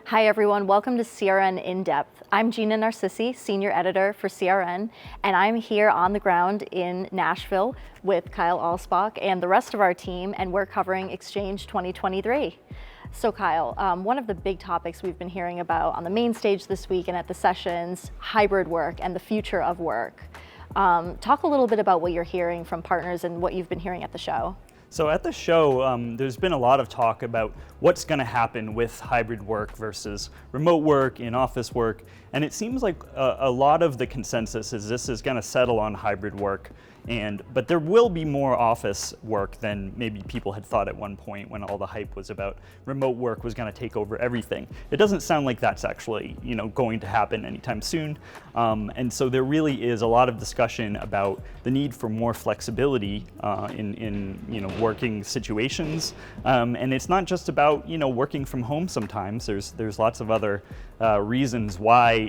Hi everyone, welcome to CRN In Depth. I'm Gina Narcisi, Senior Editor for CRN, and I'm here on the ground in Nashville with Kyle Alspach and the rest of our team, and we're covering XChange 2023. So Kyle, one of the big topics we've been hearing about on the main stage this week and at the sessions, hybrid work and the future of work. Talk a little bit about what you're hearing from partners and what you've been hearing at the show. So at the show, there's been a lot of talk about what's going to happen with hybrid work versus remote work, in-office work, and it seems like a lot of the consensus is this is going to settle on hybrid work, but there will be more office work than maybe people had thought at one point when all the hype was about remote work was going to take over everything. It doesn't sound like that's actually going to happen anytime soon, and so there really is a lot of discussion about the need for more flexibility in working situations, and it's not just about working from home. Sometimes there's lots of other reasons why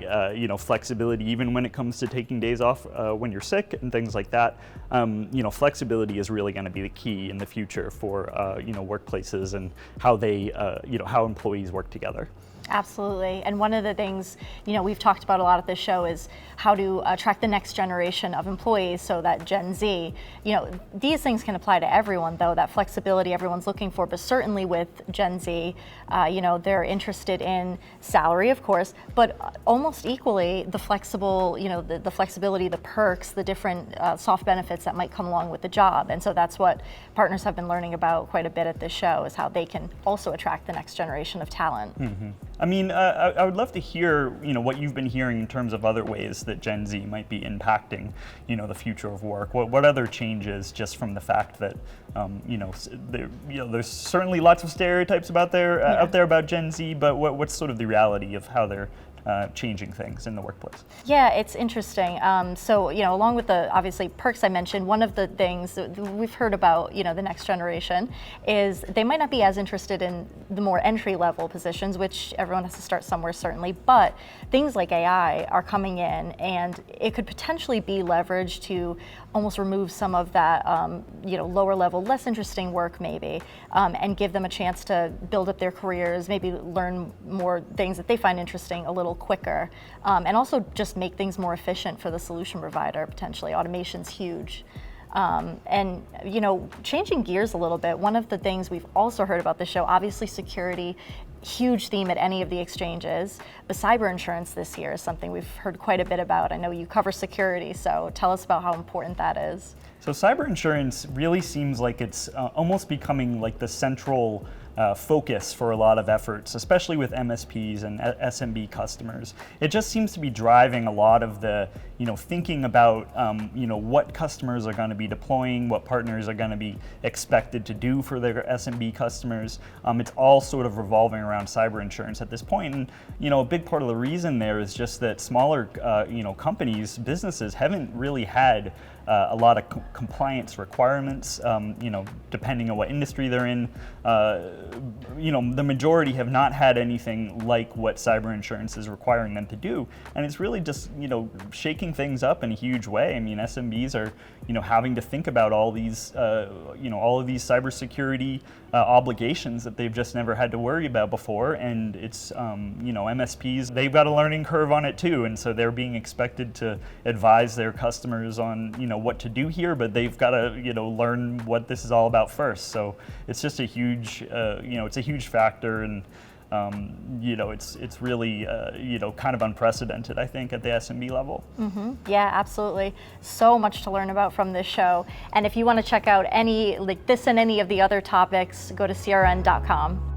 flexibility, even when it comes to taking days off when you're sick and things like that. Flexibility is really going to be the key in the future for workplaces and how they how employees work together. Absolutely, and one of the things we've talked about a lot at this show is how to attract the next generation of employees, so that Gen Z. These things can apply to everyone, though, that flexibility everyone's looking for, but certainly with Gen Z, they're interested in salary, of course, but almost equally the flexible, the flexibility, the perks, the different soft benefits that might come along with the job. And so that's what partners have been learning about quite a bit at this show, is how they can also attract the next generation of talent. Mm-hmm. I mean, I would love to hear, what you've been hearing in terms of other ways that Gen Z might be impacting, the future of work. What other changes, just from the fact that, there's certainly lots of stereotypes out there about Gen Z, but what's sort of the reality of how they're changing things in the workplace? Yeah, it's interesting. So, along with the obviously perks I mentioned, one of the things that we've heard about, the next generation, is they might not be as interested in the more entry-level positions, which everyone has to start somewhere, certainly, but things like AI are coming in, and it could potentially be leveraged to almost remove some of that, lower level, less interesting work maybe, and give them a chance to build up their careers, maybe learn more things that they find interesting a little quicker, and also just make things more efficient for the solution provider, potentially. Automation's huge. And changing gears a little bit, one of the things we've also heard about the show, obviously security, huge theme at any of the exchanges, but cyber insurance this year is something we've heard quite a bit about. I know you cover security, so tell us about how important that is. So cyber insurance really seems like it's almost becoming like the central focus for a lot of efforts, especially with MSPs and SMB customers. It just seems to be driving a lot of the, thinking about, what customers are going to be deploying, what partners are going to be expected to do for their SMB customers. It's all sort of revolving around cyber insurance at this point. And, a big part of the reason there is just that smaller, companies, businesses haven't really had a lot of compliance requirements, depending on what industry they're in. The majority have not had anything like what cyber insurance is requiring them to do. And it's really just, shaking things up in a huge way. I mean, SMBs are, having to think about all these, all of these cybersecurity obligations that they've just never had to worry about before. And it's, MSPs, they've got a learning curve on it too. And so they're being expected to advise their customers on, what to do here, but they've got to, learn what this is all about first. So it's just a huge, it's a huge factor, and it's really, kind of unprecedented, I think, at the SMB level. Mm-hmm. Yeah, absolutely. So much to learn about from this show. And if you want to check out any, like this and any of the other topics, go to crn.com.